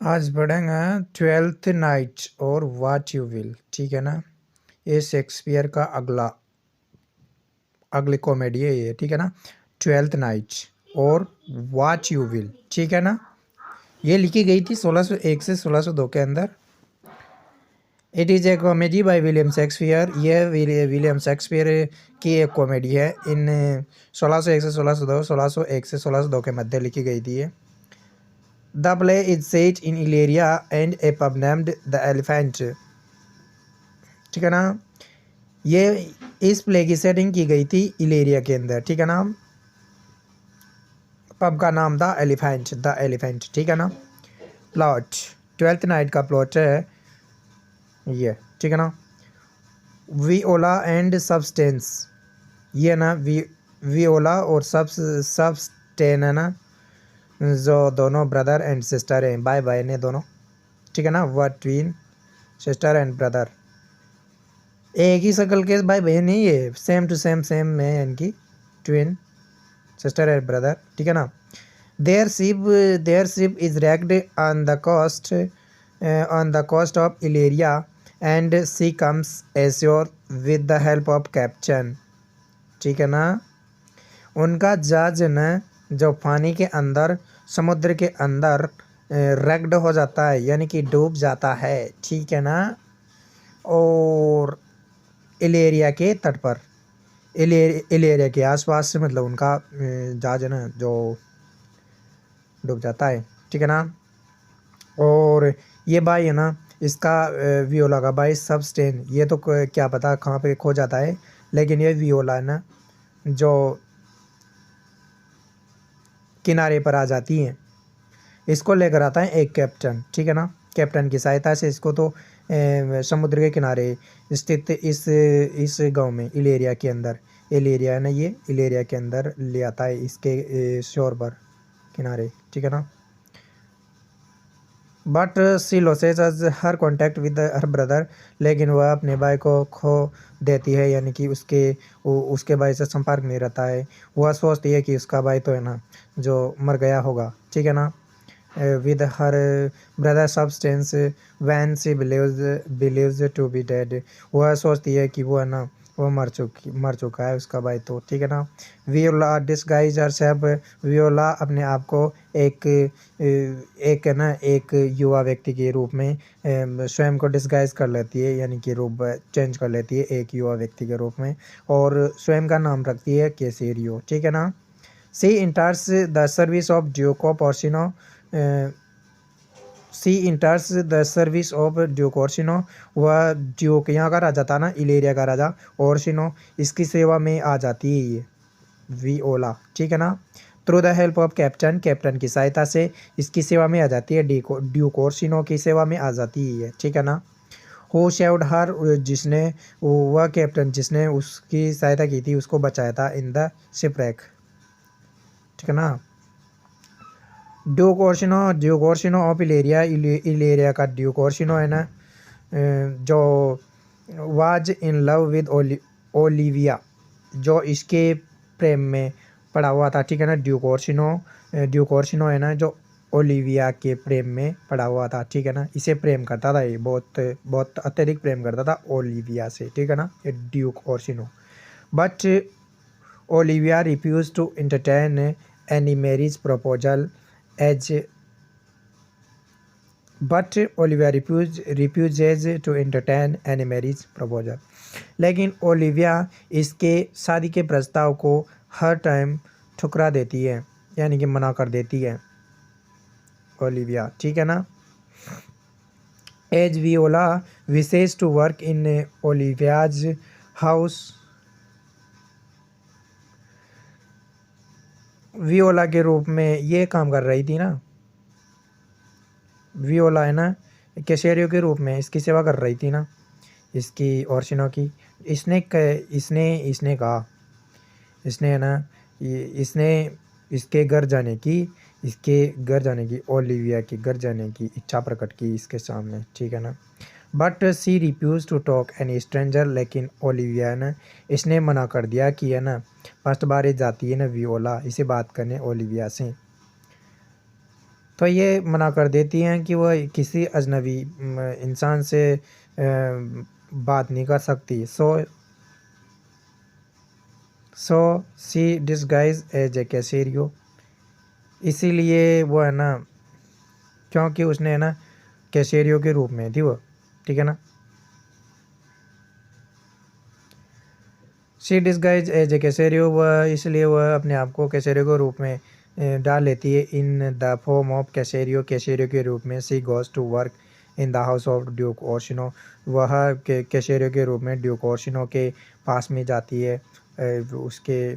आज पढ़ेंगे twelfth night और वाट यू विल। ठीक है ना। ये शेक्सपियर का अगली कॉमेडी है ये। ठीक है ना। ट्वेल्थ नाइट और वाट यू विल। ठीक है ना। ये लिखी गई थी 1601 से 1602 के अंदर। It is a comedy by William Shakespeare. यह विलियम शेक्सपियर की एक कॉमेडी है। इन 1601 से 1602, 1601 से 1602 के मध्य लिखी गई थी ये। The play is set in Illyria and a pub named the Elephant। ठीक है ना। ये इस प्ले की सेटिंग की गई थी इलेरिया के अंदर। ठीक है ना। पब का नाम था एलिफेंट, द एलिफेंट। ठीक है ना। प्लॉट ट्वेल्थ नाइट का प्लॉट है ये। ठीक है ना। विओला एंड सबस्टेंस, ये ना विओला और सबस्टेन है ना, जो दोनों ब्रदर एंड सिस्टर हैं, भाई भाई ने दोनों। ठीक है ना। वर ट्वीन सिस्टर एंड ब्रदर, एक ही शक्ल के भाई बहन नहीं, ये सेम टू सेम में इनकी ट्विन सिस्टर एंड ब्रदर। ठीक है ना। Their ship is wrecked on the coast of Illyria and she comes ashore with the help of captain। ठीक है ना। उनका जहाज न जो पानी के अंदर, समुद्र के अंदर रेक्ड हो जाता है, यानी कि डूब जाता है। ठीक है ना। और इलेरिया के तट पर, इलेरिया के आसपास से, मतलब उनका जहाज है ना जो डूब जाता है। ठीक है ना। और ये भाई है ना, इसका वियोला का भाई सबस्टेन, ये तो क्या पता कहाँ पे खो जाता है, लेकिन ये वियोला है ना जो किनारे पर आ जाती है, इसको लेकर आता है एक कैप्टन। ठीक है ना। कैप्टन की सहायता से इसको तो समुद्र के किनारे स्थित इस गांव में, इलेरिया के अंदर, इलेरिया है ना, ये इलेरिया के अंदर ले आता है, इसके शोर पर, किनारे। ठीक है ना। But she loses her contact with her brother, लेकिन वह अपने भाई को खो देती है, यानी कि उसके भाई से संपर्क नहीं रहता है। वह सोचती है कि उसका भाई तो है ना जो मर गया होगा। ठीक है ना। with her brother substance when she believes to be dead। वह सोचती है कि वो है ना वो मर चुका है उसका भाई तो। ठीक है ना। वियोला डिस्गाइज herself, वियोला अपने आप को एक है ना एक युवा व्यक्ति के रूप में स्वयं को डिस्गाइज कर लेती है, यानी कि रूप चेंज कर लेती है एक युवा व्यक्ति के रूप में, और स्वयं का नाम रखती है केसेरियो। ठीक है ना। She enters the service of Duke Orsino, she enters the service of Duke Orsino. वह ड्यूक यहाँ का राजा था ना, इलेरिया का राजा, ओर्सिनो इसकी सेवा में आ जाती है ये विओला। ठीक है ना। Through the help of captain, captain की सहायता से इसकी सेवा में आ जाती है, ड्यूक ओर्सिनो की सेवा में आ जाती है। ठीक है ना। हु सेव्ड हर, जिसने, वह कैप्टन जिसने उसकी सहायता की थी, उसको बचाया था इन द शिपरेक। ठीक है ना। ड्यूक ओर्सिनो ऑफ इलेरिया, इलेरिया का ड्यूक ओर्सिनो है ना जो was in love with Olivia, जो इसके प्रेम में पड़ा हुआ था। ठीक है ना। ड्यूक ओर्सिनो है ना जो ओलिविया के प्रेम में पड़ा हुआ था। ठीक है ना। इसे प्रेम करता था, ये बहुत बहुत अत्यधिक प्रेम करता था ओलिविया से। ठीक है ना। ये Duke Orsino. But Olivia refuse to entertain any marriage proposal as but Olivia refuses to entertain any marriage proposal। लेकिन ओलिविया इसके शादी के प्रस्ताव को हर टाइम ठुकरा देती है, यानी कि मना कर देती है ओलिविया। ठीक है ना। As Viola wishes to work in Olivia's house, Viola के रूप में ये काम कर रही थी ना, वियोला है ना कैशेरियो के रूप में इसकी सेवा कर रही थी ना, इसकी ओर्सिनो की। इसने कहा, इसने है ना इसने इसके घर जाने की ओलिविया के घर जाने की इच्छा प्रकट की इसके सामने। ठीक है ना। But she refuse to talk any stranger, लेकिन ओलिविया है ना इसने मना कर दिया कि है ना फर्स्ट बार ये जाती है ना वियोला इसे बात करने ओलिविया से। तो ये मना कर देती हैं कि वह किसी अजनबी इंसान से बात नहीं कर सकती। सो सी डिस्गाइज एज ए कैसेरियो, इसीलिए वो है ना, क्योंकि उसने है ना कैसेरियो के रूप में थी वो, ठीक है ना। सी डिस्गाइज एज ए कैसेरियो, वह इसलिए वह अपने आप को कैसेरियो के रूप में डाल लेती है। In the form of Cesario, Cesario के रूप में। She goes to work in the house of Duke Orsino, वह कैसेरियो के रूप में ड्यूक ओर्सिनो के पास में जाती है। उसके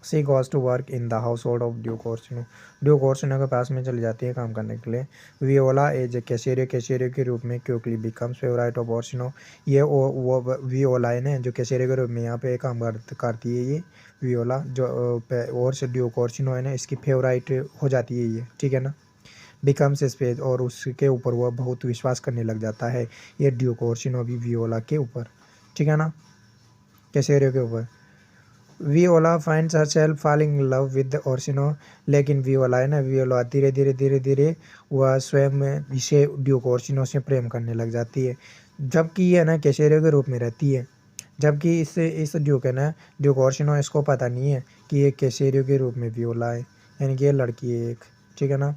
she goes to work in the household of Duke Orsino, Duke Orsino के पास में चली जाती है काम करने के लिए। वियोला एज ए कैसेरियो, कैसेरियो के रूप में क्विकली बिकम्स फेवराइट ऑफ ओर्सिनो, ये वो वियोला है ना जो कैसेरियो के रूप में यहाँ पे काम करती है। ये वियोला जो और से ड्यूक ओर्सिनो है ना इसकी फेवराइट हो जाती है ये, ठीक है ना। बिकम्स स्पेस, और उसके ऊपर वह बहुत विश्वास करने लग जाता है ये ड्यूक ओर्सिनो भी वियोला के ऊपर, ठीक है ना, कैसेरियो के ऊपर। Viola finds herself falling in love with Orsino, लेकिन वियोला है ना, वियोला धीरे धीरे वह स्वयं इसे ड्यूक ओर्सिनो से प्रेम करने लग जाती है। जबकि ये ना कैसेरियो के रूप में रहती है, जबकि इस ड्यूक है ना, ड्यूक ओर्सिनो इसको पता नहीं है कि ये कैसेरियो के रूप में वियोला है, यानी कि ये लड़की है एक, ठीक है ना।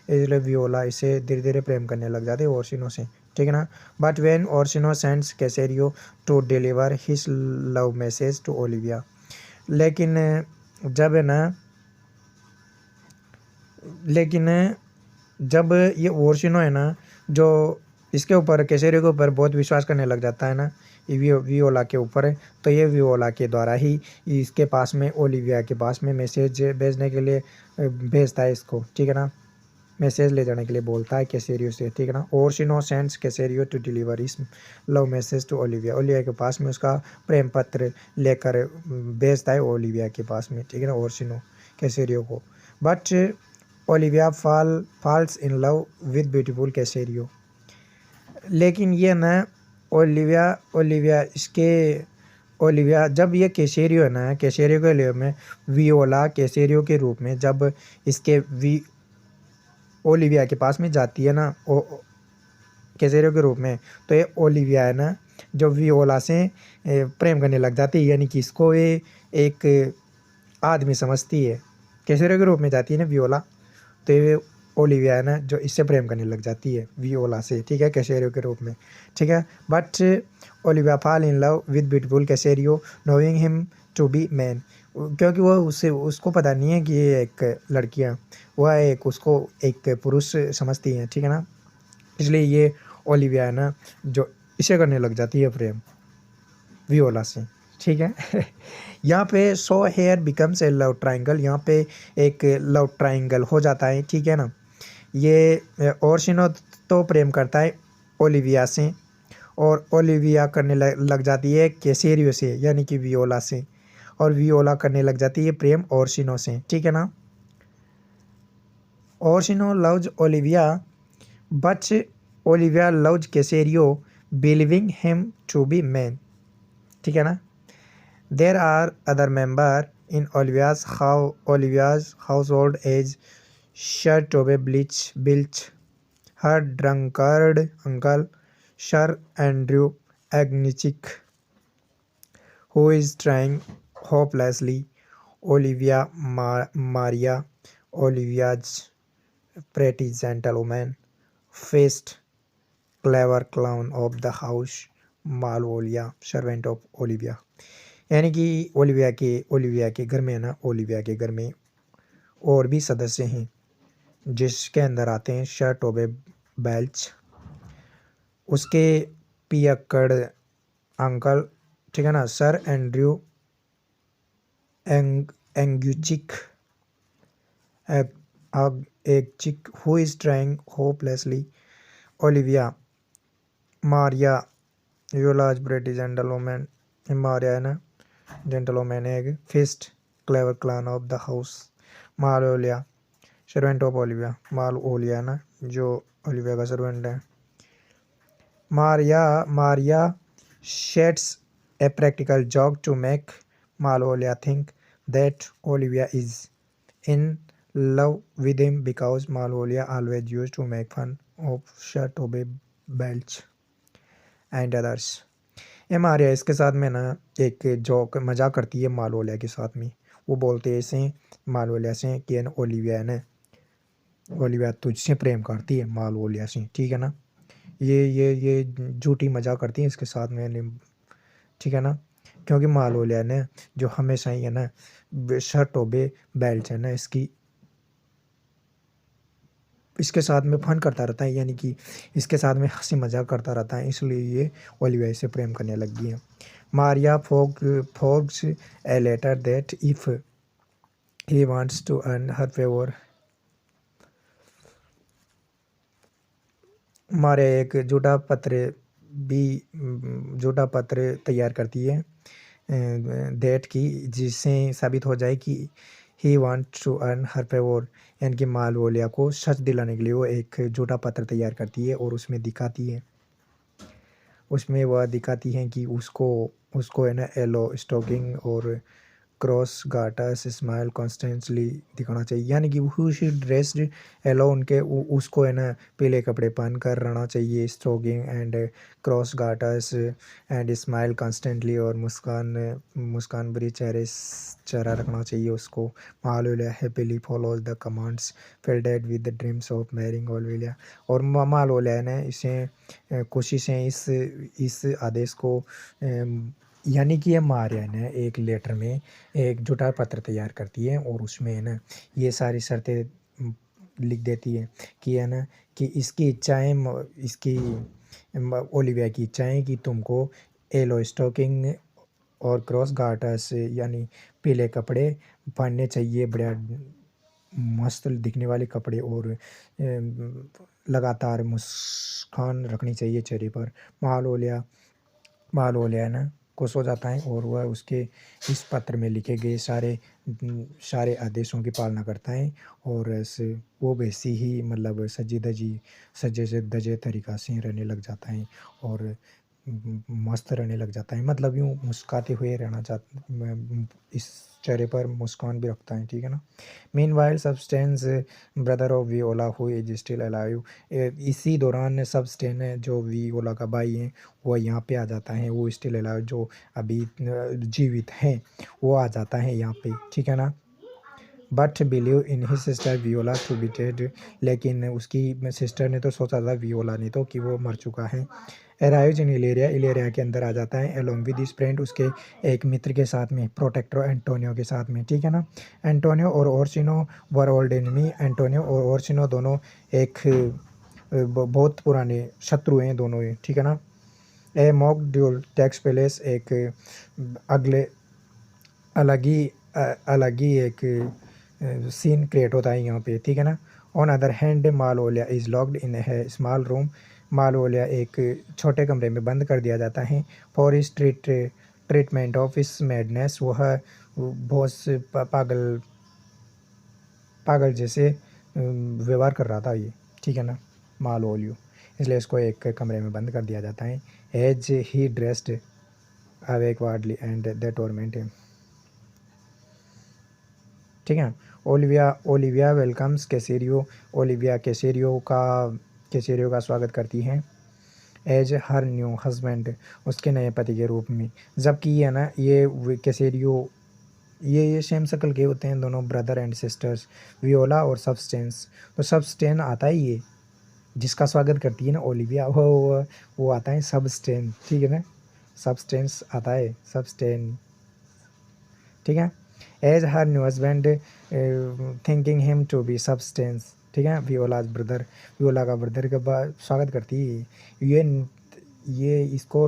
इसलिए वियोला इसे धीरे धीरे प्रेम करने लग जाते हैं ओर्सिनो से, ठीक है ना। But when Orsino sends Cesario to deliver his love message to Olivia, लेकिन जब है ना, लेकिन जब ये ओर्सिनो है ना जो इसके ऊपर कैसेरियो के ऊपर बहुत विश्वास करने लग जाता है ना वियोला के ऊपर, तो ये वियोला के द्वारा ही इसके पास में ओलिविया के पास में मैसेज भेजने के लिए भेजता है इसको, ठीक है ना। मैसेज ले जाने के लिए बोलता है कैसेरियो से, ठीक है ना। Orsino sends Cesario to deliver his love message to Olivia, Olivia के पास में उसका प्रेम पत्र लेकर भेजता है ओलिविया के पास में, ठीक है ना, ओर्सिनो कैसेरियो को। But Olivia falls in love with beautiful Cesario, लेकिन ये ना ओलिविया जब ये कैसेरियो है ना, कैसेरियो के लिए में वियोला कैसेरियो के रूप में जब इसके ओलिविया के पास में जाती है ना कैसेरियो के रूप में, तो ये ओलिविया है ना जो वियोला से प्रेम करने लग जाती है, यानी कि इसको ये एक आदमी समझती है। कैसेरियो के रूप में जाती है ना वियोला, तो ये ओलिविया है ना जो इससे प्रेम करने लग जाती है वियोला से, ठीक है, कैसेरियो के रूप में, ठीक है। But Olivia fall in love with beautiful Cesario knowing him to be man, क्योंकि वह उसको पता नहीं है कि ये एक लड़की है, वह उसको एक पुरुष समझती है, ठीक है ना। इसलिए ये ओलिविया है ना जो इसे करने लग जाती है प्रेम वियोला से, ठीक है। यहाँ पे so here becomes a love triangle, यहाँ पे एक लव ट्राइंगल हो जाता है, ठीक है ना। ये ओर्सिनो तो प्रेम करता है ओलिविया से, और ओलिविया करने लग जाती है कैसेरियो से, यानी कि वियोला से, और वियोला करने लग जाती है प्रेम ओर्सिनो से, ठीक है ना। Orsino loves Olivia but Olivia loves Cesario believing him to be man, ठीक है ना। There are other member in Olivia's household as Sir Toby Bilch, her drunkard uncle, Sir Andrew Agnichik, who is trying hopelessly, Olivia Maria, Olivia's pretty gentleman, faced clever clown of the house, Malvolia, servant of Olivia, यानी कि Olivia के घर में ना, Olivia के घर में और भी सदस्य हैं जिसके अंदर आते हैं सर टोबे बेल्च, उसके पियक्कड़ अंकल, ठीक है ना, sir Andrew Aguecheek, Aguecheek who is trying hopelessly, Olivia Maria Viola's British gentleman, Maria है ना जेंटलमैन है, एक Feste clever clown of the house, Malvolio servant of Olivia, Malvolio ना जो ओलिविया का सर्वेंट है। Maria sheds a practical joke to make Malvolio think that Olivia is in love with him because Malvolio always used to make fun of Shartobe Belch and others. ये मारिया इसके साथ में ना एक जोक मजाक करती है मालवोलिया के साथ में। वो बोलते हैं ऐसे मालवोलिया से कि न ओलिविया ने ओलिविया तुझसे प्रेम करती है मालवोलिया से, ठीक है ना। ये झूठी मजाक करती है इसके साथ में, ठीक है ना। क्योंकि मालवोलिया ने जो हमेशा ही है ना शर्टोबे बेल्ट है ना इसके साथ में फन करता रहता है, यानी कि इसके साथ में हंसी मजाक करता रहता है, इसलिए ये ओलिविया से प्रेम करने लग गई है। Maria forges a letter that if he wants to earn her favour. Maria एक झूठा पत्र तैयार करती है दैट की जिससे साबित हो जाए कि he want to earn her favour, यानी कि मालवोलिया को सच दिलाने के लिए वो एक झूठा पत्र तैयार करती है और उसमें वह दिखाती है कि उसको उसको है ना येलो स्टॉकिंग और क्रॉस गार्टर्स स्माइल कॉन्स्टेंटली दिखाना चाहिए, यानी कि हु शुड ड्रेस्ड येलो उनके उसको है ना पीले कपड़े पहन कर रहना चाहिए, stocking and cross garters and smile constantly, और मुस्कान भरी चेहरा रखना चाहिए उसको। Malvolio happily follows the commands filled with the dreams of marrying Olivia. और मालवोलिया ने इसे खुशी से इस आदेश को यानी कि ये मारिया ने एक लेटर में एक झूठा पत्र तैयार करती है और उसमें है ना ये सारी शर्तें लिख देती है कि है ना कि इसकी इच्छाएं इसकी ओलिविया की इच्छाएं कि तुमको येलो स्टॉकिंग और क्रॉस गार्टर्स यानी पीले कपड़े पहनने चाहिए, बढ़िया मस्त दिखने वाले कपड़े, और लगातार मुस्कान रखनी चाहिए चेहरे पर। मालवोलिया ना खुश हो जाता है और वह उसके इस पत्र में लिखे गए सारे आदेशों की पालना करता है और वो वैसी ही मतलब सजे से दजे तरीक़ा से रहने लग जाता है और मस्त रहने लग जाता है, मतलब यूँ मुस्कुराते हुए रहना इस चेहरे पर मुस्कान भी रखता है, ठीक है ना। Meanwhile substance brother of Viola who is still alive. इसी दौरान सबस्टेन जो वियोला का भाई है वो यहाँ पे आ जाता है, वो स्टिल अलाइव जो अभी जीवित हैं वो आ जाता है यहाँ पे, ठीक है ना। But believe in his sister Viola to be dead, लेकिन उसकी सिस्टर ने तो सोचा था वियोला ने तो कि वो मर चुका है। अराइव्स इन इलेरिया के अंदर आ जाता है अलोंग विद हिज फ्रेंड, उसके एक मित्र के साथ में, प्रोटेक्टरो एंटोनियो के साथ में, ठीक है ना। एंटोनियो और ओर्सिनो वर ओल्ड एनिमी। एंटोनियो और ओर्सिनो दोनों एक बहुत पुराने शत्रु हैं दोनों ही, ठीक है ना। ए मॉक ड्यूल टेक्स प्लेस, एक अगले अलग ही एक सीन क्रिएट होता है यहाँ पे, ठीक है ना। On other hand Malvolio is locked in है स्मॉल रूम। मालवोलिया एक छोटे कमरे में बंद कर दिया जाता है फॉर इस ट्रीटमेंट ऑफ इस मैडनेस। वह बहुत से पागल जैसे व्यवहार कर रहा था ये, ठीक है ना, मालवोलियो, इसलिए इसको एक कमरे में बंद कर दिया जाता है। As he dressed awake weirdly and the torment him, ठीक है। Olivia welcomes Cesario. Olivia Cesario का स्वागत करती हैं एज हर न्यू हस्बैंड, उसके नए पति के रूप में। जबकि ये ना ये कैसेरियो ये सेम शक्ल के होते हैं दोनों, ब्रदर एंड सिस्टर्स, वियोला और सबस्टेंस। तो सबस्टेन आता है ये जिसका स्वागत करती है ना ओलिविया, वो आता है सबस्टेन, ठीक है ना। सबस्टेंस आता है सबस्टेन, ठीक है। As her new husband thinking him to be substance, ठीक है। वियोला का ब्रदर का स्वागत करती है ये इसको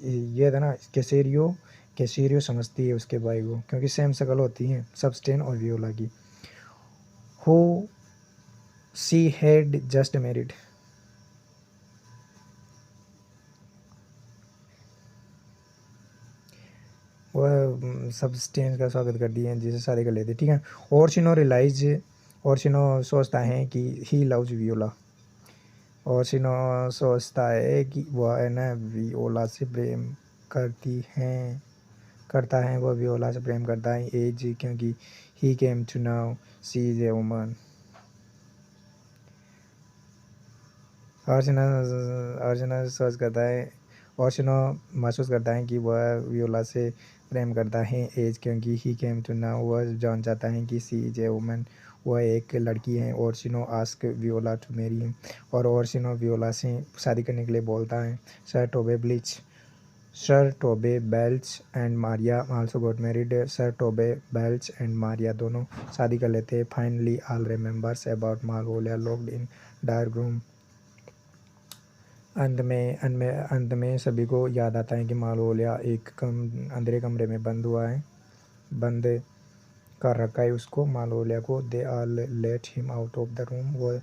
ये था ना कैसेरियो समझती है उसके भाई को, क्योंकि सेम शक्ल होती है सबस्टेन और वियोला की। Who she had just married. वह सबस्टेंस का स्वागत करती है जिसे शादी कर लेते, ठीक है। ओर्सिनो सोचता है कि ही लव्स वियोला। ओर्सिनो सोचता है कि वह है ना वियोला से प्रेम करती हैं, करता है, वो वियोला से प्रेम करता है। एज क्योंकि he came to know she is a woman. अर्चना सोच करता है, अर्चना महसूस करता है कि वह वियोला से प्रेम करता है। एज क्योंकि ही केम टू नाउ वह जान जाता है कि सी इज ए वुमन वह एक लड़की है। Orsino ask Viola to marry him और ओर्सिनो वियोला से शादी करने के लिए बोलता है। Sir Toby Belch and Maria also got married. Sir Toby Belch and Maria दोनों शादी कर लेते हैं। Finally all remembers about Malvolio locked in dark room. अंत में सभी को याद आता है कि मालवोलिया एक अंधेरे कमरे में बंद कर रखा है उसको, मालवोलिया को। They all let him out of the room वो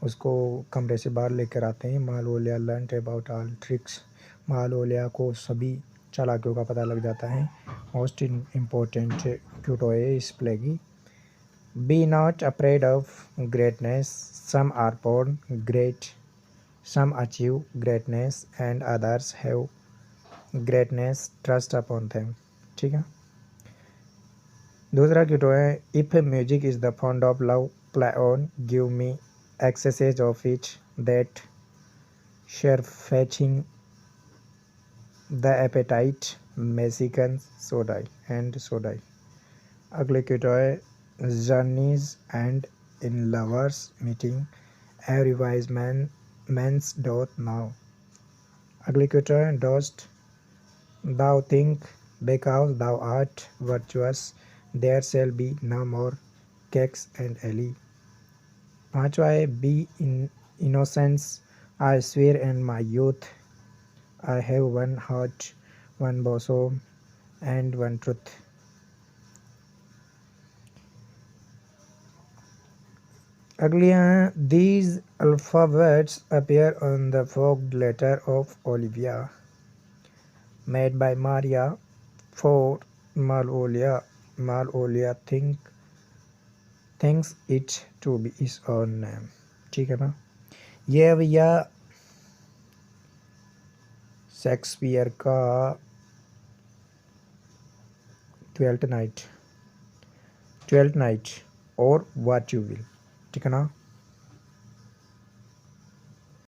उसको कमरे से बाहर लेकर आते हैं। Malvolio learned about all tricks Malvolio को सभी चालाकियों का पता लग जाता है। मोस्ट इम्पोर्टेंट ट्यूटोरियल इस प्लेगी be not afraid of greatness some are born great some achieve greatness and others have greatness trust upon them। ठीक है। दूसरा क्यूटो है if music is the food of love play on give me excess of it that surfeiting the appetite may sicken so die and so die. अगले quote है journeys end in lovers meeting every wise man's doth know. अगले quote है dost thou think because thou art virtuous there shall be no more cakes and ali। पांचवा है be in innocence I swear in my youth I have one heart one bosom and one truth। अगली हैं these alphabets appear on the forked letter of Olivia made by Maria for Malvolia thinks it to be his own name। ठीक है ना। ये भैया Shakespeare का twelfth night और what you will. ठीक है ना।